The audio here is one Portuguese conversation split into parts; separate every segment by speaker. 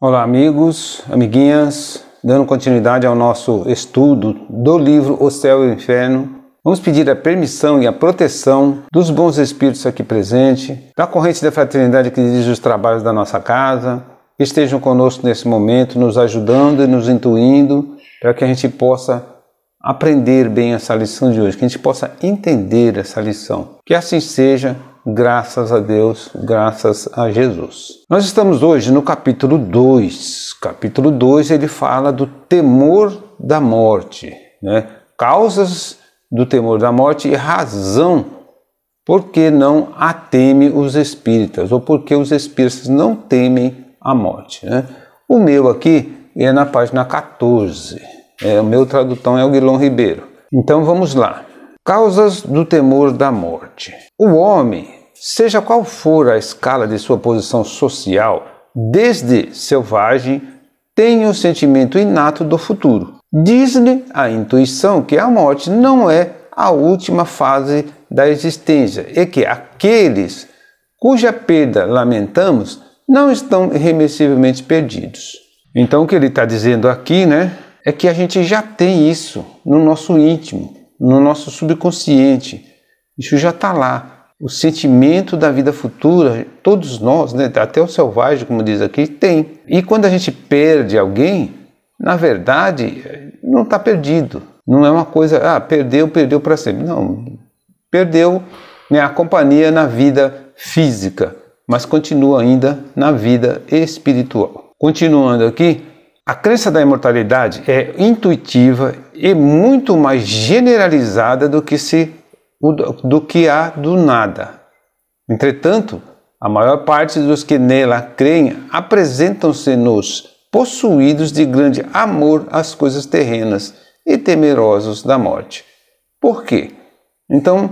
Speaker 1: Olá amigos, amiguinhas, dando continuidade ao nosso estudo do livro O Céu e o Inferno, vamos pedir a permissão e a proteção dos bons espíritos aqui presentes, da corrente da fraternidade que dirige os trabalhos da nossa casa, que estejam conosco nesse momento, nos ajudando e nos intuindo, para que a gente possa aprender bem essa lição de hoje, que a gente possa entender essa lição. Que assim seja, graças a Deus, graças a Jesus. Nós estamos hoje no capítulo 2. Capítulo 2 ele fala do temor da morte, né? Causas do temor da morte e razão por que não a teme os espíritas, ou por que os espíritas não temem a morte, né? O meu aqui é na página 14. O meu tradutor é o Guilherme Ribeiro. Então vamos lá. Causas do temor da morte. O homem, seja qual for a escala de sua posição social, desde selvagem, tem o sentimento inato do futuro. Diz-lhe a intuição que a morte não é a última fase da existência e que aqueles cuja perda lamentamos não estão irremessivelmente perdidos. Então o que ele está dizendo aqui, né, é que a gente já tem isso no nosso íntimo, no nosso subconsciente. Isso já está lá. O sentimento da vida futura, todos nós, né, até o selvagem, como diz aqui, tem. E quando a gente perde alguém, na verdade, não está perdido. Não é uma coisa, perdeu para sempre. Não, perdeu, né, a companhia na vida física, mas continua ainda na vida espiritual. Continuando aqui, a crença da imortalidade é intuitiva e muito mais generalizada do que a do nada. Entretanto, a maior parte dos que nela creem apresentam-se-nos possuídos de grande amor às coisas terrenas e temerosos da morte. Por quê? Então,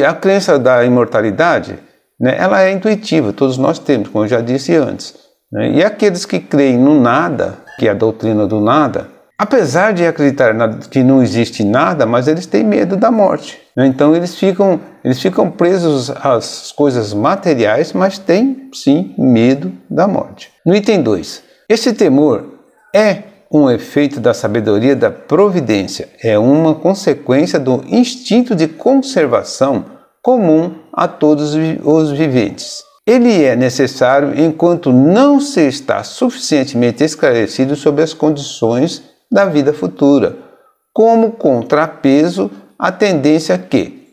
Speaker 1: a crença da imortalidade, né, ela é intuitiva, todos nós temos, como eu já disse antes. Né? E aqueles que creem no nada, que é a doutrina do nada, apesar de acreditar que não existe nada, mas eles têm medo da morte. Né? Então eles ficam presos às coisas materiais, mas têm sim medo da morte. No item 2, esse temor é um efeito da sabedoria da providência, é uma consequência do instinto de conservação comum a todos os viventes. Ele é necessário enquanto não se está suficientemente esclarecido sobre as condições da vida futura, como contrapeso à tendência que,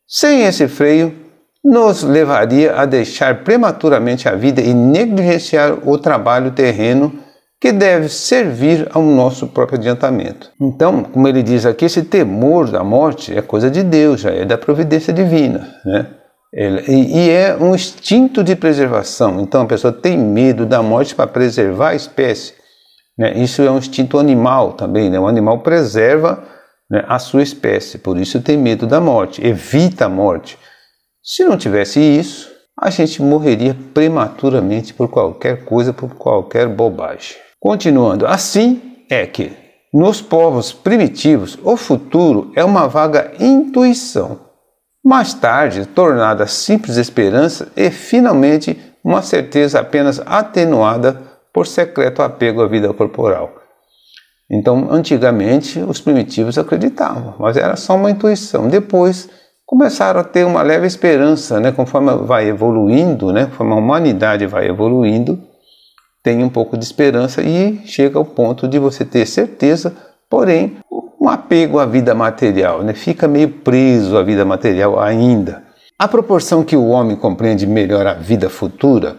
Speaker 1: sem esse freio, nos levaria a deixar prematuramente a vida e negligenciar o trabalho terreno que deve servir ao nosso próprio adiantamento. Então, como ele diz aqui, esse temor da morte é coisa de Deus, já é da providência divina, né? E é um instinto de preservação. Então a pessoa tem medo da morte para preservar a espécie, né? Isso é um instinto animal também, né? O animal preserva, né, a sua espécie, por isso tem medo da morte, evita a morte. Se não tivesse isso, a gente morreria prematuramente por qualquer coisa, por qualquer bobagem. Continuando, assim é que nos povos primitivos o futuro é uma vaga intuição, mais tarde tornada simples esperança e finalmente uma certeza apenas atenuada por secreto apego à vida corporal. Então, antigamente, os primitivos acreditavam, mas era só uma intuição. Depois, começaram a ter uma leve esperança, né? Conforme vai evoluindo, né? Conforme a humanidade vai evoluindo, tem um pouco de esperança e chega ao ponto de você ter certeza, porém, um apego à vida material, né? Fica meio preso à vida material ainda. À proporção que o homem compreende melhor a vida futura,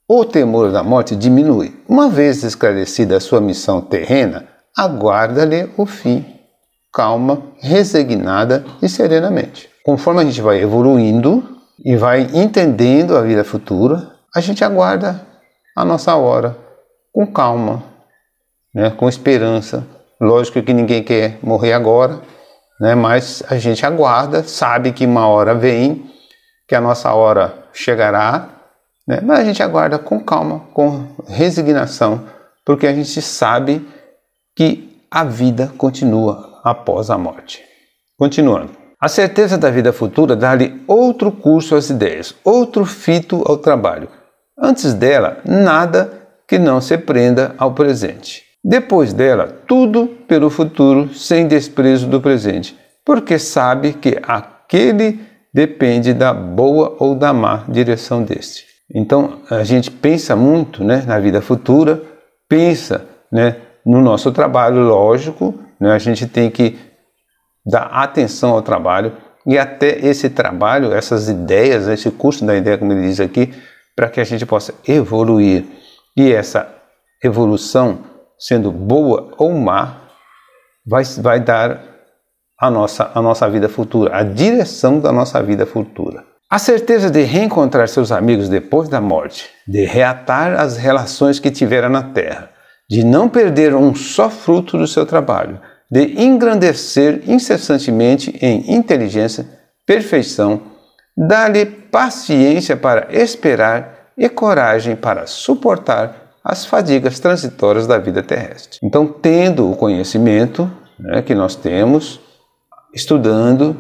Speaker 1: o temor da morte diminui. Uma vez esclarecida a sua missão terrena, aguarda-lhe o fim, calma, resignada e serenamente. Conforme a gente vai evoluindo e vai entendendo a vida futura, a gente aguarda a nossa hora com calma, né? Com esperança. Lógico que ninguém quer morrer agora, né? Mas a gente aguarda, sabe que uma hora vem, que a nossa hora chegará, né? Mas a gente aguarda com calma, com resignação, porque a gente sabe que a vida continua após a morte. Continuando. A certeza da vida futura dá-lhe outro curso às ideias, outro fito ao trabalho. Antes dela, nada que não se prenda ao presente. Depois dela, tudo pelo futuro, sem desprezo do presente, porque sabe que aquele depende da boa ou da má direção deste. Então, a gente pensa muito, né, na vida futura, pensa, né, no nosso trabalho, lógico, né, a gente tem que dar atenção ao trabalho, e até esse trabalho, essas ideias, esse curso da ideia, como ele diz aqui, para que a gente possa evoluir. E essa evolução, sendo boa ou má, vai dar a nossa vida futura, a direção da nossa vida futura. A certeza de reencontrar seus amigos depois da morte, de reatar as relações que tivera na terra, de não perder um só fruto do seu trabalho, de engrandecer incessantemente em inteligência, perfeição, dá-lhe paciência para esperar e coragem para suportar as fadigas transitórias da vida terrestre. Então, tendo o conhecimento, né, que nós temos, estudando,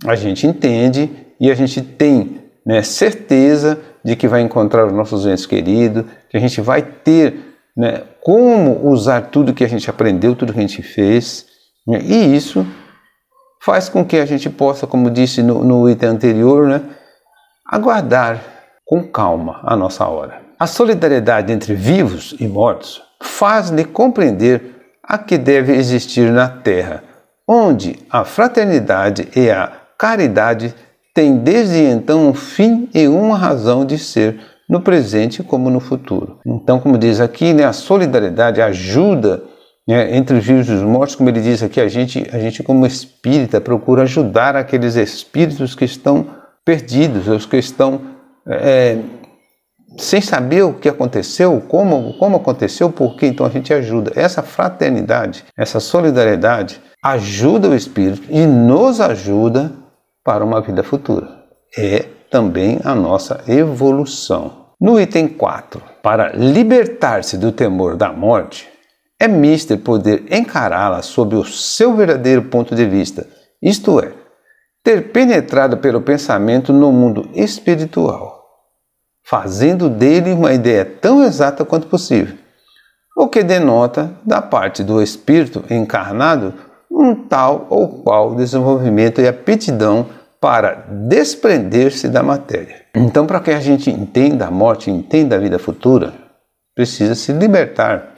Speaker 1: a gente entende e a gente tem, né, certeza de que vai encontrar os nossos entes queridos, que a gente vai ter, né, como usar tudo que a gente aprendeu, tudo que a gente fez, né, e isso faz com que a gente possa, como disse no item anterior, né, aguardar com calma a nossa hora. A solidariedade entre vivos e mortos faz-lhe compreender a que deve existir na terra, onde a fraternidade e a caridade têm desde então um fim e uma razão de ser, no presente como no futuro. Então, como diz aqui, né, a solidariedade ajuda, né, entre os vivos e os mortos, como ele diz aqui, a gente como espírita procura ajudar aqueles espíritos que estão perdidos, os que estão sem saber o que aconteceu, como aconteceu, por quê. Então a gente ajuda. Essa fraternidade, essa solidariedade ajuda o espírito e nos ajuda para uma vida futura. É também a nossa evolução. No item 4, para libertar-se do temor da morte, é mister poder encará-la sob o seu verdadeiro ponto de vista, isto é, ter penetrado pelo pensamento no mundo espiritual, fazendo dele uma ideia tão exata quanto possível, o que denota, da parte do espírito encarnado, um tal ou qual desenvolvimento e aptidão para desprender-se da matéria. Então, para que a gente entenda a morte, entenda a vida futura, precisa se libertar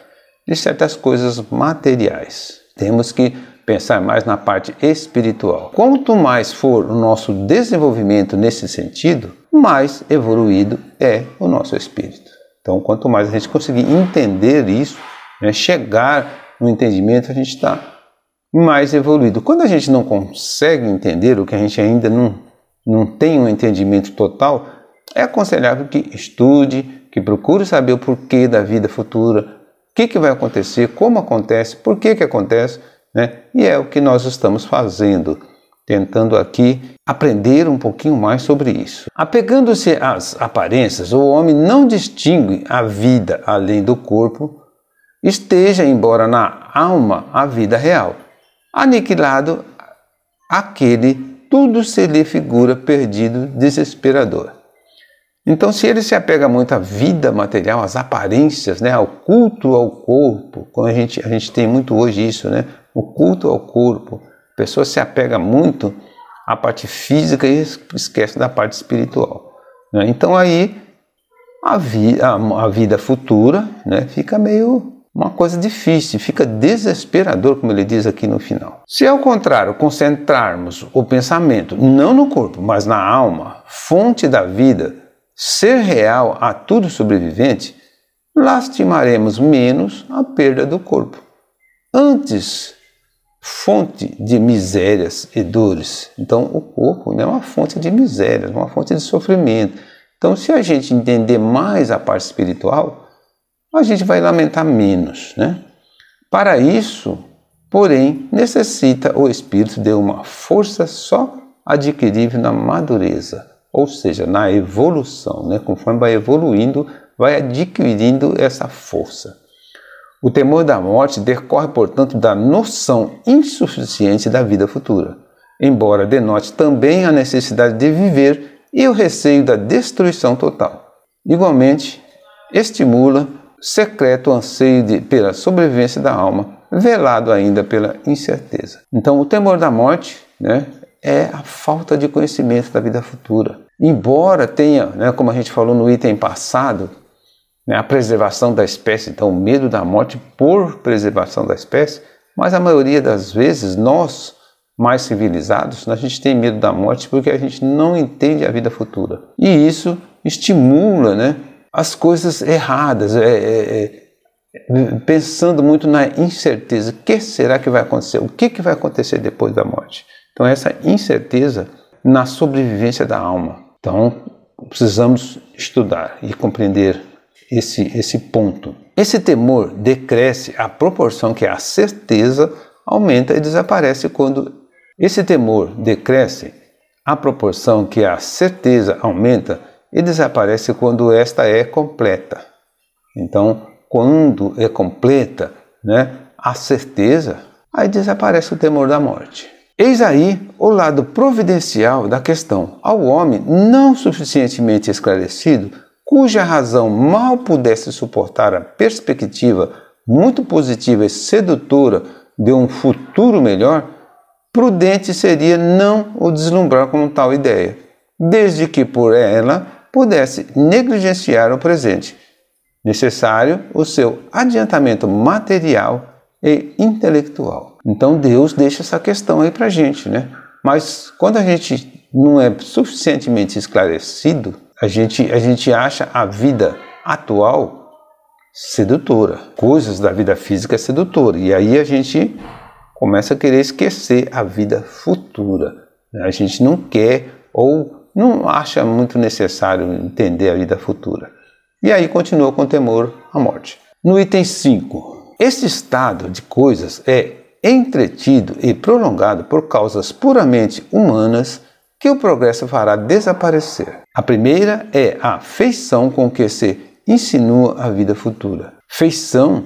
Speaker 1: de certas coisas materiais. Temos que pensar mais na parte espiritual. Quanto mais for o nosso desenvolvimento nesse sentido, mais evoluído é o nosso espírito. Então, quanto mais a gente conseguir entender isso, né, chegar no entendimento, a gente está mais evoluído. Quando a gente não consegue entender, o que a gente ainda não tem um entendimento total, é aconselhável que estude, que procure saber o porquê da vida futura, o que vai acontecer, como acontece, por que acontece, né? E é o que nós estamos fazendo, tentando aqui aprender um pouquinho mais sobre isso. Apegando-se às aparências, o homem não distingue a vida além do corpo, esteja, embora na alma, a vida real. Aniquilado aquele, tudo se lhe figura perdido, desesperador. Então, se ele se apega muito à vida material, às aparências, né, ao culto ao corpo, como a gente tem muito hoje isso, né, o culto ao corpo, a pessoa se apega muito à parte física e esquece da parte espiritual, né? Então aí a vida futura, né, fica meio uma coisa difícil, fica desesperador, como ele diz aqui no final. Se ao contrário concentrarmos o pensamento não no corpo, mas na alma, fonte da vida, ser real a tudo sobrevivente, lastimaremos menos a perda do corpo. Antes, fonte de misérias e dores. Então, o corpo, né, é uma fonte de misérias, uma fonte de sofrimento. Então, se a gente entender mais a parte espiritual, a gente vai lamentar menos, né? Para isso, porém, necessita o espírito de uma força só adquirível na madureza, ou seja, na evolução, né? Conforme vai evoluindo, vai adquirindo essa força. O temor da morte decorre, portanto, da noção insuficiente da vida futura, embora denote também a necessidade de viver e o receio da destruição total. Igualmente, estimula secreto anseio pela sobrevivência da alma, velado ainda pela incerteza. Então, o temor da morte, né, é a falta de conhecimento da vida futura. Embora tenha, né, como a gente falou no item passado, né, a preservação da espécie, então o medo da morte por preservação da espécie, mas a maioria das vezes nós, mais civilizados, a gente tem medo da morte porque a gente não entende a vida futura. E isso estimula, né, as coisas erradas, pensando muito na incerteza. O que será que vai acontecer? O que vai acontecer depois da morte? Então essa incerteza na sobrevivência da alma. Então precisamos estudar e compreender esse ponto. Esse temor decresce à proporção que a certeza aumenta e desaparece quando esse temor decresce à proporção que a certeza aumenta e desaparece quando esta é completa. Então, quando é completa, né, a certeza, aí desaparece o temor da morte. Eis aí o lado providencial da questão. Ao homem não suficientemente esclarecido, cuja razão mal pudesse suportar a perspectiva muito positiva e sedutora de um futuro melhor, prudente seria não o deslumbrar com tal ideia, desde que por ela pudesse negligenciar o presente, necessário o seu adiantamento material e intelectual. Então Deus deixa essa questão aí para a gente, né? Mas quando a gente não é suficientemente esclarecido, a gente acha a vida atual sedutora, coisas da vida física sedutora, e aí a gente começa a querer esquecer a vida futura. A gente não quer ou não acha muito necessário entender a vida futura. E aí continua com o temor à morte. No item 5, este estado de coisas é entretido e prolongado por causas puramente humanas que o progresso fará desaparecer. A primeira é a feição com que se insinua a vida futura. Feição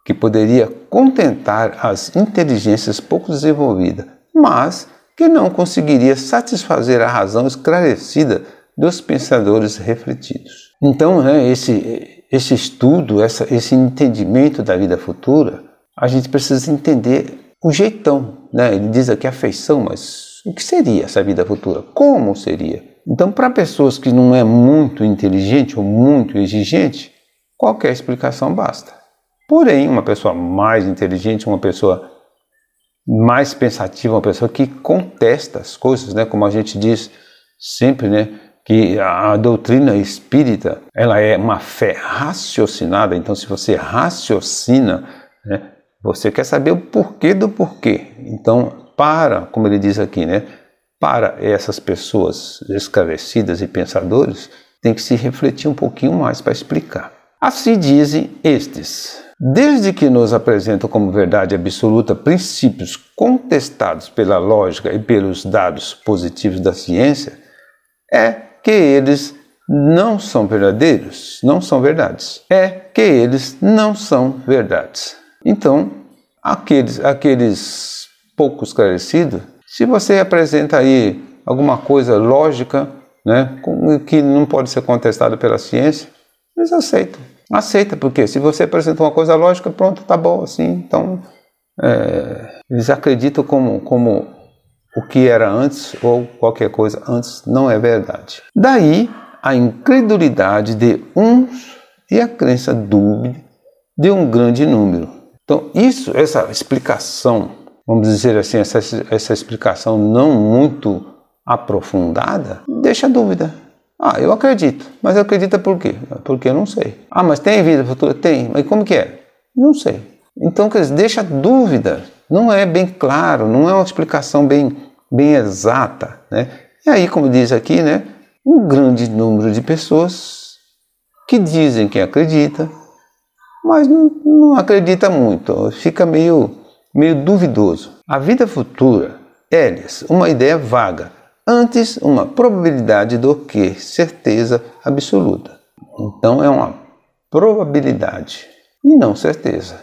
Speaker 1: que poderia contentar as inteligências pouco desenvolvidas, mas que não conseguiria satisfazer a razão esclarecida dos pensadores refletidos. Então, né, esse estudo, esse entendimento da vida futura, a gente precisa entender o jeitão, né? Ele diz aqui a feição, mas o que seria essa vida futura? Como seria? Então, para pessoas que não é muito inteligente ou muito exigente, qualquer explicação basta. Porém, uma pessoa mais inteligente, uma pessoa mais pensativa, uma pessoa que contesta as coisas, né? Como a gente diz sempre, né? Que a doutrina espírita, ela é uma fé raciocinada. Então, se você raciocina, né, você quer saber o porquê do porquê. Então, como ele diz aqui, né, para essas pessoas esclarecidas e pensadores, tem que se refletir um pouquinho mais para explicar. Assim dizem estes: desde que nos apresentam como verdade absoluta princípios contestados pela lógica e pelos dados positivos da ciência, é que eles não são verdadeiros, não são verdades. É que eles não são verdades. Então, aqueles pouco esclarecidos, se você apresenta aí alguma coisa lógica, né, que não pode ser contestada pela ciência, eles aceitam. Aceita, porque se você apresenta uma coisa lógica, pronto, tá bom assim. Então, eles acreditam como o que era antes ou qualquer coisa antes não é verdade. Daí a incredulidade de uns e a crença dúbia de um grande número. Então essa explicação, vamos dizer assim, essa explicação não muito aprofundada, deixa dúvida. Eu acredito, mas acredita por quê? Porque eu não sei. Mas tem vida futura? Tem, mas como que é? Não sei. Então, quer dizer, deixa dúvida. Não é bem claro, não é uma explicação bem exata, né? E aí, como diz aqui, né, um grande número de pessoas que dizem que acredita, mas não acredita muito, fica meio duvidoso. A vida futura é-lhes uma ideia vaga, antes uma probabilidade do que certeza absoluta. Então é uma probabilidade e não certeza.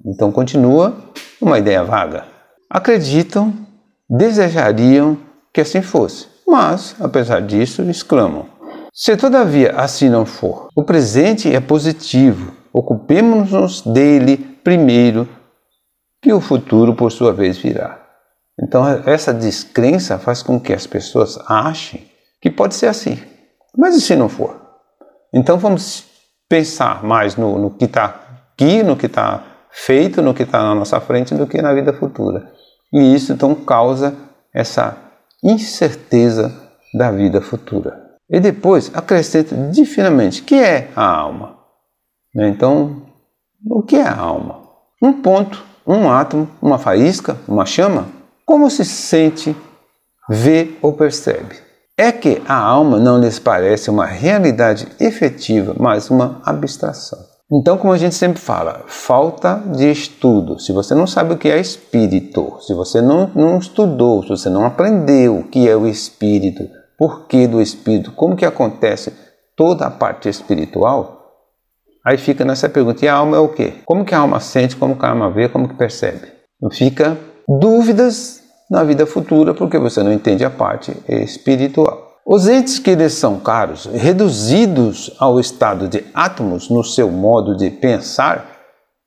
Speaker 1: Então continua uma ideia vaga. Acreditam, desejariam que assim fosse, mas, apesar disso, exclamam: se todavia assim não for, o presente é positivo ocupemos-nos dele primeiro, que o futuro, por sua vez, virá. Então, essa descrença faz com que as pessoas achem que pode ser assim. Mas e se não for? Então, vamos pensar mais no que está aqui, no que está feito, no que está na nossa frente, do que na vida futura. E isso, então, causa essa incerteza da vida futura. E depois, acrescenta divinamente, o que é a alma? Então, o que é a alma? Um ponto, um átomo, uma faísca, uma chama? Como se sente, vê ou percebe? É que a alma não lhes parece uma realidade efetiva, mas uma abstração. Então, como a gente sempre fala, falta de estudo. Se você não sabe o que é espírito, se você não estudou, se você não aprendeu o que é o espírito, por que do espírito, como que acontece toda a parte espiritual, aí fica nessa pergunta, e a alma é o quê? Como que a alma sente, como que a alma vê, como que percebe? Então fica dúvidas na vida futura, porque você não entende a parte espiritual. Os entes que lhes são caros, reduzidos ao estado de átomos no seu modo de pensar,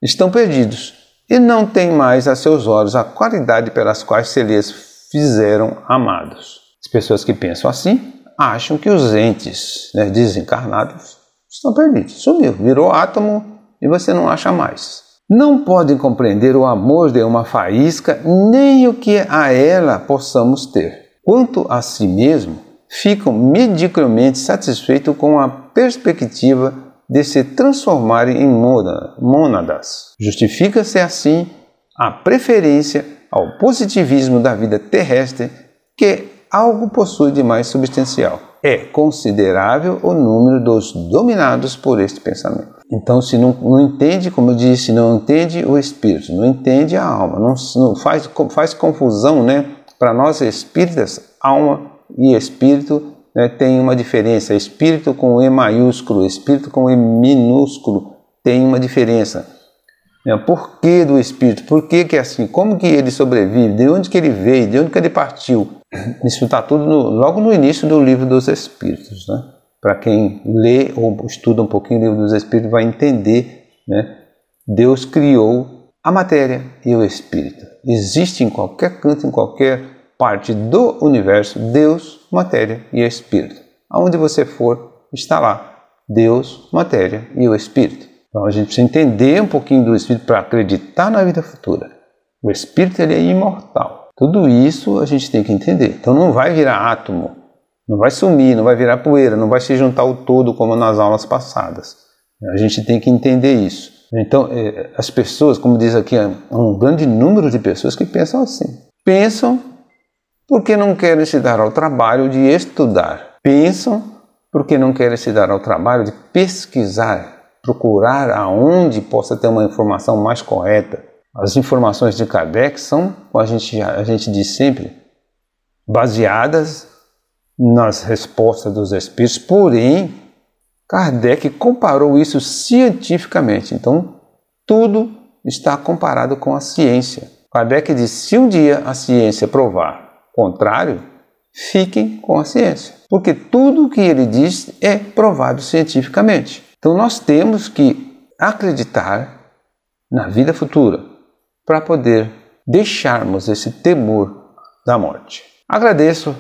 Speaker 1: estão perdidos e não têm mais a seus olhos a qualidade pelas quais se lhes fizeram amados. As pessoas que pensam assim acham que os entes desencarnados estão perdidos. Sumiu, virou átomo e você não acha mais. Não podem compreender o amor de uma faísca, nem o que a ela possamos ter. Quanto a si mesmo, ficam mediocremente satisfeitos com a perspectiva de se transformarem em mônadas. Justifica-se assim a preferência ao positivismo da vida terrestre, que algo possui de mais substancial. É considerável o número dos dominados por este pensamento. Então, se não entende, como eu disse, não entende o espírito, não entende a alma, não faz confusão, Para nós espíritas, alma e espírito tem uma diferença. Espírito com E maiúsculo, espírito com E minúsculo tem uma diferença. Por que do espírito? Por que é assim? Como que ele sobrevive? De onde que ele veio? De onde que ele partiu? Isso está tudo logo no início do Livro dos Espíritos, Para quem lê ou estuda um pouquinho o Livro dos Espíritos vai entender, Deus criou a matéria e o espírito. Existe em qualquer canto, em qualquer parte do universo, Deus, matéria e espírito. Aonde você for, está lá Deus, matéria e o espírito. Então a gente precisa entender um pouquinho do espírito para acreditar na vida futura. O espírito ele é imortal. Tudo isso a gente tem que entender. Então não vai virar átomo, não vai sumir, não vai virar poeira, não vai se juntar ao todo como nas aulas passadas. A gente tem que entender isso. Então as pessoas, como diz aqui, há um grande número de pessoas que pensam assim. Pensam porque não querem se dar ao trabalho de estudar. Pensam porque não querem se dar ao trabalho de pesquisar, procurar aonde possa ter uma informação mais correta. As informações de Kardec são, como a gente diz sempre, baseadas nas respostas dos espíritos, porém, Kardec comparou isso cientificamente. Então, tudo está comparado com a ciência. Kardec diz, se um dia a ciência provar o contrário, fiquem com a ciência, porque tudo o que ele diz é provado cientificamente. Então nós temos que acreditar na vida futura para poder deixarmos esse temor da morte. Agradeço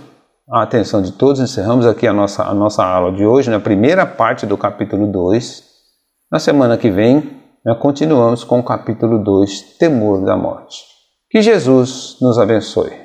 Speaker 1: a atenção de todos. Encerramos aqui a nossa aula de hoje, na primeira parte do capítulo 2. Na semana que vem, continuamos com o capítulo 2, Temor da Morte. Que Jesus nos abençoe.